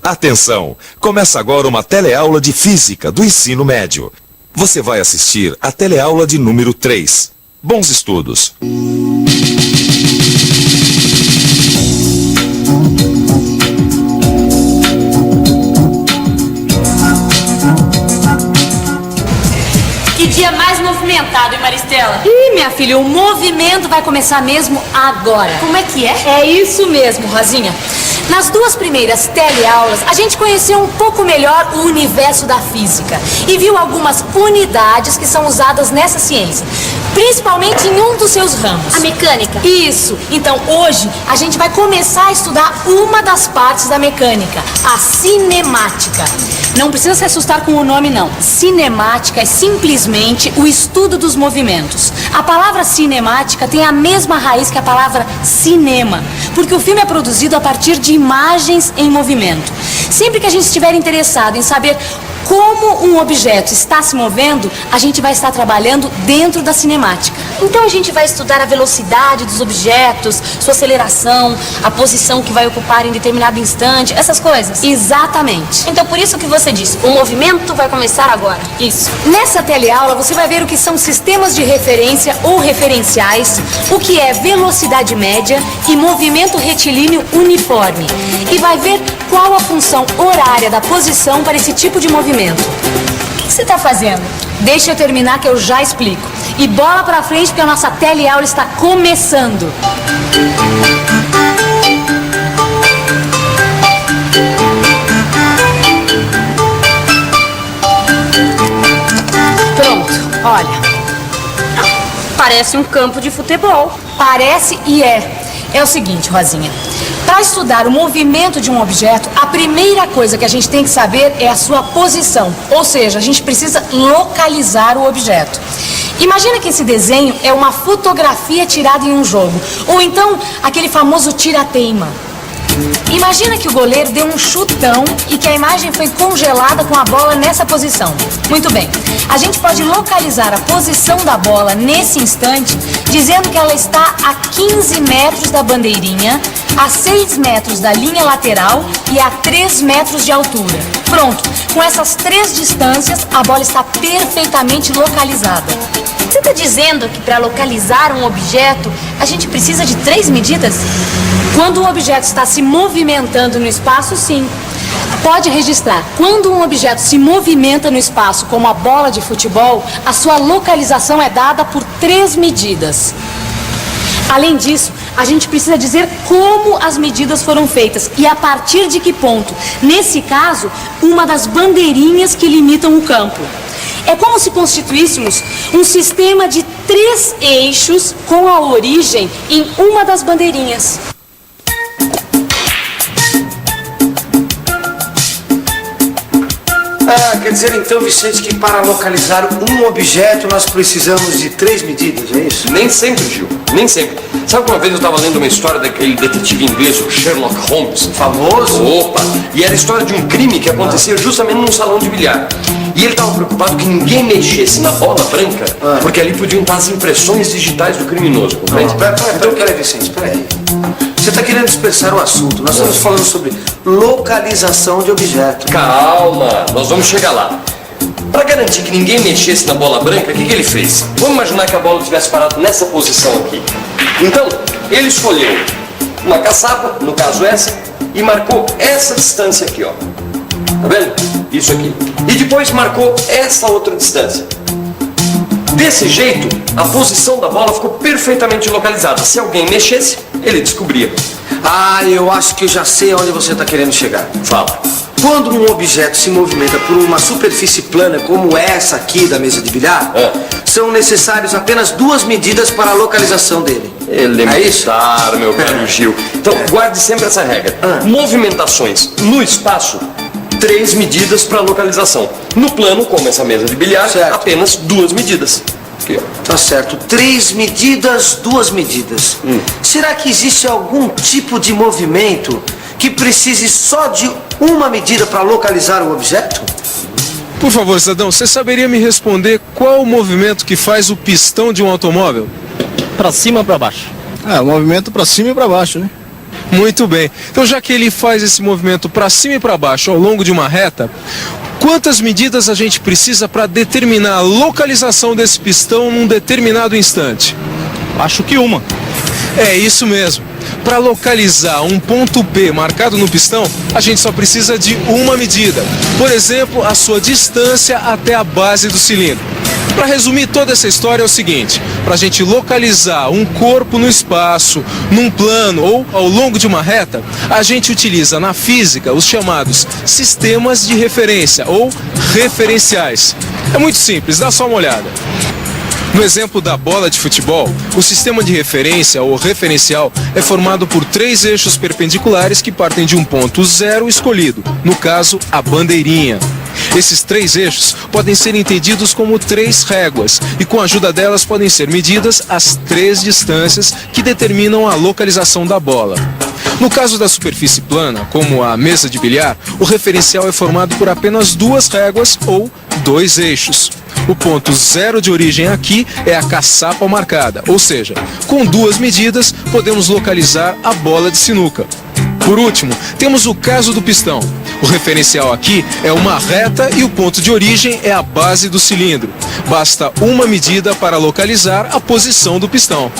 Atenção! Começa agora uma teleaula de Física do ensino médio. Você vai assistir a teleaula de número 3. Bons estudos! Que dia mais movimentado, hein, Maristela? Ih, minha filha, o movimento vai começar mesmo agora. Como é que é? É isso mesmo, Rosinha. Nas duas primeiras teleaulas, a gente conheceu um pouco melhor o universo da física e viu algumas unidades que são usadas nessa ciência, principalmente em um dos seus ramos. A mecânica. Isso. Então, hoje, a gente vai começar a estudar uma das partes da mecânica, a cinemática. Não precisa se assustar com o nome, não. Cinemática é simplesmente o estudo dos movimentos. A palavra cinemática tem a mesma raiz que a palavra cinema, porque o filme é produzido a partir de imagens em movimento. Sempre que a gente estiver interessado em saber como um objeto está se movendo, a gente vai estar trabalhando dentro da cinemática. Então a gente vai estudar a velocidade dos objetos, sua aceleração, a posição que vai ocupar em determinado instante, essas coisas? Exatamente. Então por isso que você disse, o movimento vai começar agora. Isso. Nessa teleaula você vai ver o que são sistemas de referência ou referenciais, o que é velocidade média e movimento retilíneo uniforme. E vai ver qual a função horária da posição para esse tipo de movimento. O que você está fazendo? Deixa eu terminar que eu já explico. E bola pra frente porque a nossa teleaula está começando. Pronto, olha. Parece um campo de futebol. Parece e é. É o seguinte, Rosinha. Para estudar o movimento de um objeto, a primeira coisa que a gente tem que saber é a sua posição. Ou seja, a gente precisa localizar o objeto. Imagina que esse desenho é uma fotografia tirada em um jogo. Ou então, aquele famoso tira-teima. Imagina que o goleiro deu um chutão e que a imagem foi congelada com a bola nessa posição. Muito bem. A gente pode localizar a posição da bola nesse instante, dizendo que ela está a 15 metros da bandeirinha, a 6 metros da linha lateral e a 3 metros de altura. Pronto. Com essas 3 distâncias, a bola está perfeitamente localizada. Você está dizendo que para localizar um objeto, a gente precisa de 3 medidas? Quando um objeto está se movimentando no espaço, sim. Pode registrar, quando um objeto se movimenta no espaço, como a bola de futebol, a sua localização é dada por 3 medidas. Além disso, a gente precisa dizer como as medidas foram feitas e a partir de que ponto. Nesse caso, uma das bandeirinhas que limitam o campo. É como se constituíssemos um sistema de 3 eixos com a origem em uma das bandeirinhas. Quer dizer então, Vicente, que para localizar um objeto nós precisamos de 3 medidas, é isso? Nem sempre, Gil, nem sempre. Sabe que uma vez eu estava lendo uma história daquele detetive inglês, o Sherlock Holmes? Famoso? Opa! E era a história de um crime que acontecia justamente num salão de bilhar. E ele estava preocupado que ninguém mexesse na bola branca, porque ali podiam estar as impressões digitais do criminoso, compreende? Peraí, Vicente, peraí. Você está querendo dispersar o assunto. Nós estamos falando sobre localização de objeto. Calma, nós vamos chegar lá. Para garantir que ninguém mexesse na bola branca, o que ele fez? Vamos imaginar que a bola tivesse parado nessa posição aqui. Então, ele escolheu uma caçapa, no caso essa, e marcou essa distância aqui, ó. Tá vendo? Isso aqui. E depois marcou essa outra distância. Desse jeito, a posição da bola ficou perfeitamente localizada. Se alguém mexesse, ele descobria. Eu acho que eu já sei aonde você está querendo chegar. Fala. Quando um objeto se movimenta por uma superfície plana como essa aqui da mesa de bilhar, são necessárias apenas 2 medidas para a localização dele. É isso? Meu caro Gil. Então, guarde sempre essa regra. Movimentações no espaço, 3 medidas para localização. No plano, como essa mesa de bilhar, apenas 2 medidas. Aqui, ó. Tá certo. 3 medidas, 2 medidas. Será que existe algum tipo de movimento que precise só de uma medida para localizar o objeto? Por favor, cidadão, você saberia me responder qual o movimento que faz o pistão de um automóvel? Pra cima ou pra baixo? O movimento pra cima e pra baixo, né? Muito bem. Então, já que ele faz esse movimento para cima e para baixo ao longo de uma reta, quantas medidas a gente precisa para determinar a localização desse pistão num determinado instante? Acho que uma. É isso mesmo. Para localizar um ponto P marcado no pistão, a gente só precisa de uma medida. Por exemplo, a sua distância até a base do cilindro. Para resumir toda essa história é o seguinte: para a gente localizar um corpo no espaço, num plano ou ao longo de uma reta, a gente utiliza na física os chamados sistemas de referência ou referenciais. É muito simples, dá só uma olhada. No exemplo da bola de futebol, o sistema de referência ou referencial é formado por 3 eixos perpendiculares que partem de um ponto zero escolhido, no caso, a bandeirinha. Esses 3 eixos podem ser entendidos como 3 réguas e com a ajuda delas podem ser medidas as 3 distâncias que determinam a localização da bola. No caso da superfície plana, como a mesa de bilhar, o referencial é formado por apenas 2 réguas ou 2 eixos. O ponto zero de origem aqui é a caçapa marcada, ou seja, com 2 medidas podemos localizar a bola de sinuca. Por último, temos o caso do pistão. O referencial aqui é uma reta e o ponto de origem é a base do cilindro. Basta uma medida para localizar a posição do pistão.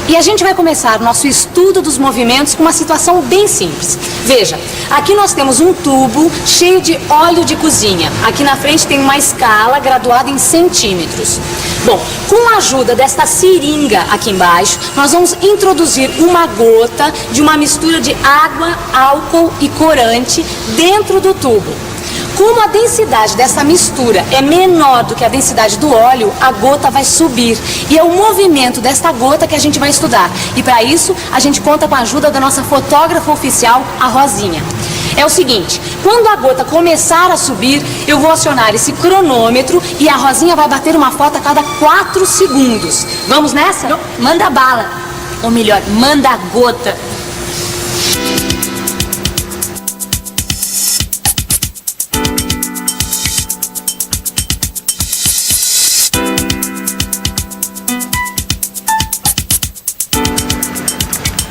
E a gente vai começar o nosso estudo dos movimentos com uma situação bem simples. Veja, aqui nós temos um tubo cheio de óleo de cozinha. Aqui na frente tem uma escala graduada em centímetros. Bom, com a ajuda desta seringa aqui embaixo, nós vamos introduzir uma gota de uma mistura de água, álcool e corante dentro do tubo. Como a densidade dessa mistura é menor do que a densidade do óleo, a gota vai subir. E é o movimento desta gota que a gente vai estudar. E para isso, a gente conta com a ajuda da nossa fotógrafa oficial, a Rosinha. É o seguinte, quando a gota começar a subir, eu vou acionar esse cronômetro e a Rosinha vai bater uma foto a cada 4 segundos. Vamos nessa? Não, manda bala. Ou melhor, manda a gota.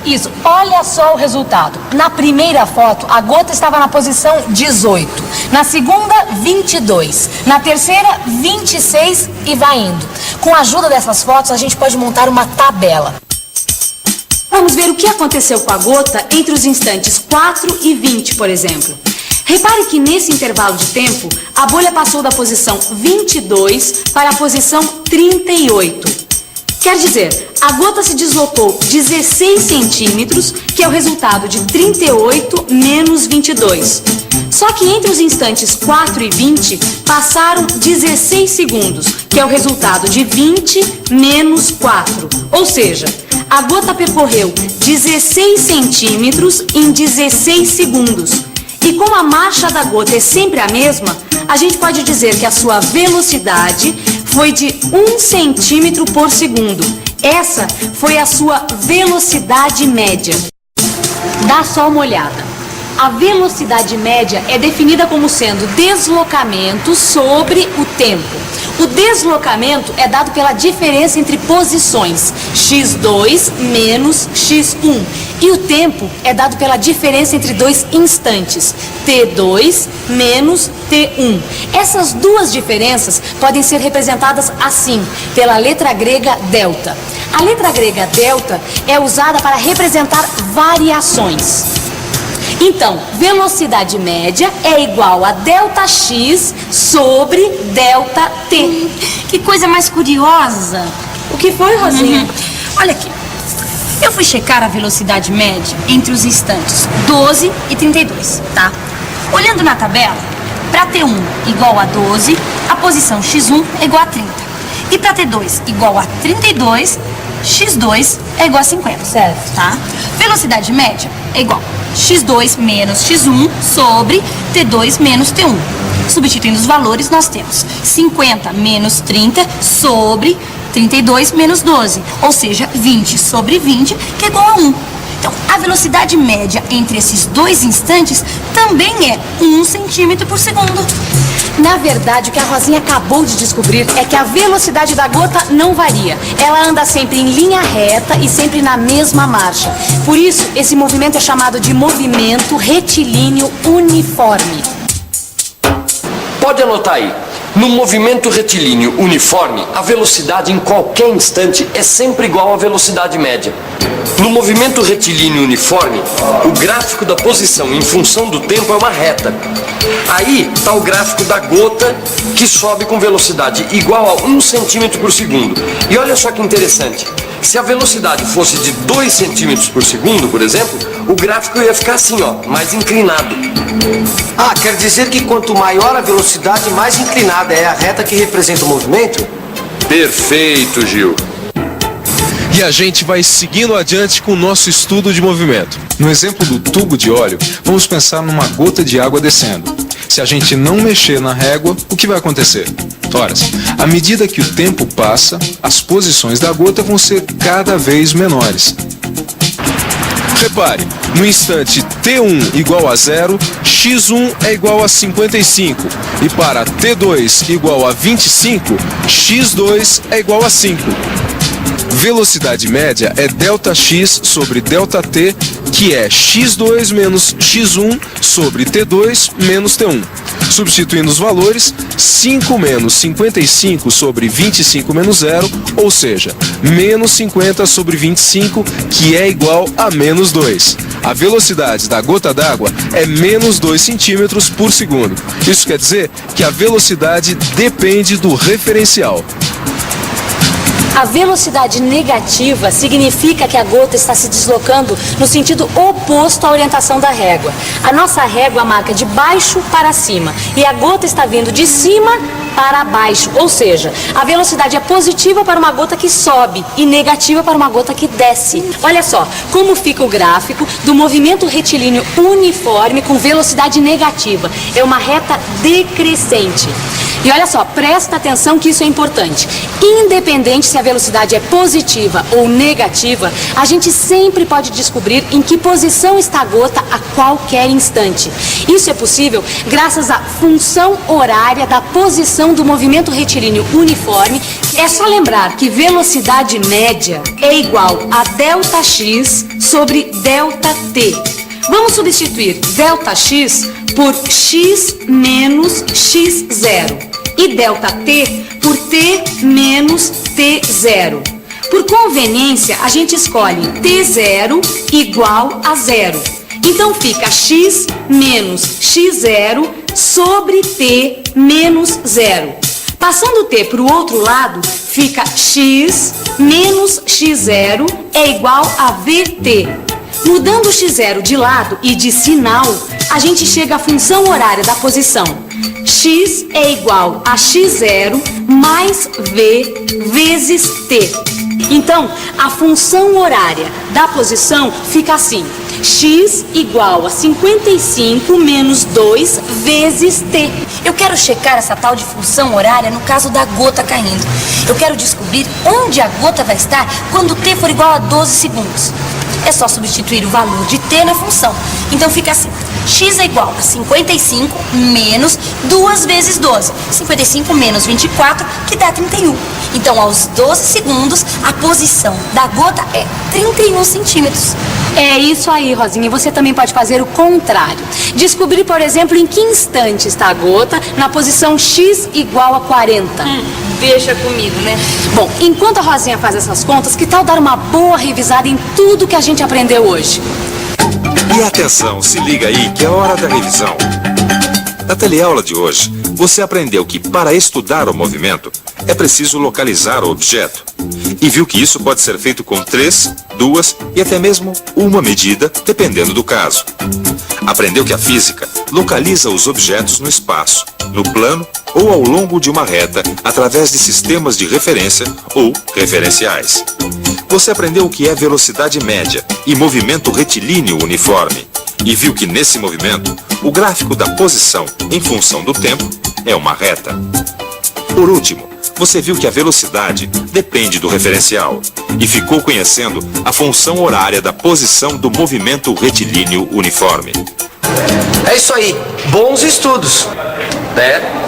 Isso, olha só o resultado. Na primeira foto, a gota estava na posição 18. Na segunda, 22. Na terceira, 26 e vai indo. Com a ajuda dessas fotos, a gente pode montar uma tabela. Vamos ver o que aconteceu com a gota entre os instantes 4 e 20, por exemplo. Repare que nesse intervalo de tempo, a bolha passou da posição 22 para a posição 38. Quer dizer, a gota se deslocou 16 centímetros, que é o resultado de 38 menos 22. Só que entre os instantes 4 e 20, passaram 16 segundos, que é o resultado de 20 menos 4. Ou seja, a gota percorreu 16 centímetros em 16 segundos. E como a marcha da gota é sempre a mesma, a gente pode dizer que a sua velocidade foi de 1 centímetro por segundo. Essa foi a sua velocidade média. Dá só uma olhada. A velocidade média é definida como sendo deslocamento sobre o tempo. O deslocamento é dado pela diferença entre posições, x2 menos x1. E o tempo é dado pela diferença entre 2 instantes, t2 menos t1. Essas duas diferenças podem ser representadas assim, pela letra grega delta. A letra grega delta é usada para representar variações. Então, velocidade média é igual a delta x sobre delta t. Que coisa mais curiosa. O que foi, Rosinha? Olha aqui. Eu fui checar a velocidade média entre os instantes 12 e 32, tá? Olhando na tabela, para T1 igual a 12, a posição x1 é igual a 30. E para T2 igual a 32, x2 é igual a 50. Certo. Tá? Velocidade média é igual a x2 menos x1 sobre t2 menos t1. Substituindo os valores, nós temos 50 menos 30 sobre 32 menos 12, ou seja, 20 sobre 20, que é igual a 1. Então, a velocidade média entre esses 2 instantes também é 1 centímetro por segundo. Na verdade, o que a Rosinha acabou de descobrir é que a velocidade da gota não varia. Ela anda sempre em linha reta e sempre na mesma marcha. Por isso, esse movimento é chamado de movimento retilíneo uniforme. Pode anotar aí. No movimento retilíneo uniforme, a velocidade em qualquer instante é sempre igual à velocidade média. No movimento retilíneo uniforme, o gráfico da posição em função do tempo é uma reta. Aí está o gráfico da gota, que sobe com velocidade igual a 1 centímetro por segundo. E olha só que interessante. Se a velocidade fosse de 2 centímetros por segundo, por exemplo, o gráfico ia ficar assim, ó, mais inclinado. Ah, quer dizer que quanto maior a velocidade, mais inclinada é a reta que representa o movimento? Perfeito, Gil. E a gente vai seguindo adiante com o nosso estudo de movimento. No exemplo do tubo de óleo, vamos pensar numa gota de água descendo. Se a gente não mexer na régua, o que vai acontecer? Ora, à medida que o tempo passa, as posições da gota vão ser cada vez menores. Repare, no instante T1 igual a 0, x1 é igual a 55. E para T2 igual a 25, x2 é igual a 5. Velocidade média é ΔX sobre ΔT, que é x2 menos x1 sobre T2 menos T1. Substituindo os valores, 5 menos 55 sobre 25 menos 0, ou seja, menos 50 sobre 25, que é igual a menos 2. A velocidade da gota d'água é menos 2 centímetros por segundo. Isso quer dizer que a velocidade depende do referencial. A velocidade negativa significa que a gota está se deslocando no sentido oposto à orientação da régua. A nossa régua marca de baixo para cima e a gota está vindo de cima para baixo, ou seja, a velocidade é positiva para uma gota que sobe e negativa para uma gota que desce. Olha só como fica o gráfico do movimento retilíneo uniforme com velocidade negativa. É uma reta decrescente. E olha só, presta atenção que isso é importante. Independente se a velocidade é positiva ou negativa, a gente sempre pode descobrir em que posição está a gota a qualquer instante. Isso é possível graças à função horária da posição do movimento retilíneo uniforme. É só lembrar que velocidade média é igual a ΔX sobre ΔT. Vamos substituir ΔX por x menos x0 e ΔT por t menos t0. Por conveniência, a gente escolhe t0 igual a 0. Então fica x menos x0 sobre t menos 0. Passando o t para o outro lado, fica x menos x0 é igual a vt. Mudando o x0 de lado e de sinal, a gente chega à função horária da posição. X é igual a x0 mais v vezes t. Então, a função horária da posição fica assim. X igual a 55 menos 2 vezes t. Eu quero checar essa tal de função horária no caso da gota caindo. Eu quero descobrir onde a gota vai estar quando t for igual a 12 segundos. É só substituir o valor de t na função. Então fica assim. X é igual a 55 menos 2 vezes 12. 55 menos 24, que dá 31. Então, aos 12 segundos, a posição da gota é 31 centímetros. É isso aí, Rosinha. Você também pode fazer o contrário. Descobrir, por exemplo, em que instante está a gota na posição x igual a 40. Deixa comigo, né? Bom, enquanto a Rosinha faz essas contas, que tal dar uma boa revisada em tudo que a gente aprendeu hoje? E atenção, se liga aí que é hora da revisão. Na teleaula de hoje, você aprendeu que para estudar o movimento, é preciso localizar o objeto. E viu que isso pode ser feito com 3, 2 e até mesmo uma medida, dependendo do caso. Aprendeu que a física localiza os objetos no espaço, no plano ou ao longo de uma reta através de sistemas de referência ou referenciais. Você aprendeu o que é velocidade média e movimento retilíneo uniforme. E viu que nesse movimento, o gráfico da posição em função do tempo é uma reta. Por último, você viu que a velocidade depende do referencial e ficou conhecendo a função horária da posição do movimento retilíneo uniforme. É isso aí. Bons estudos. Né?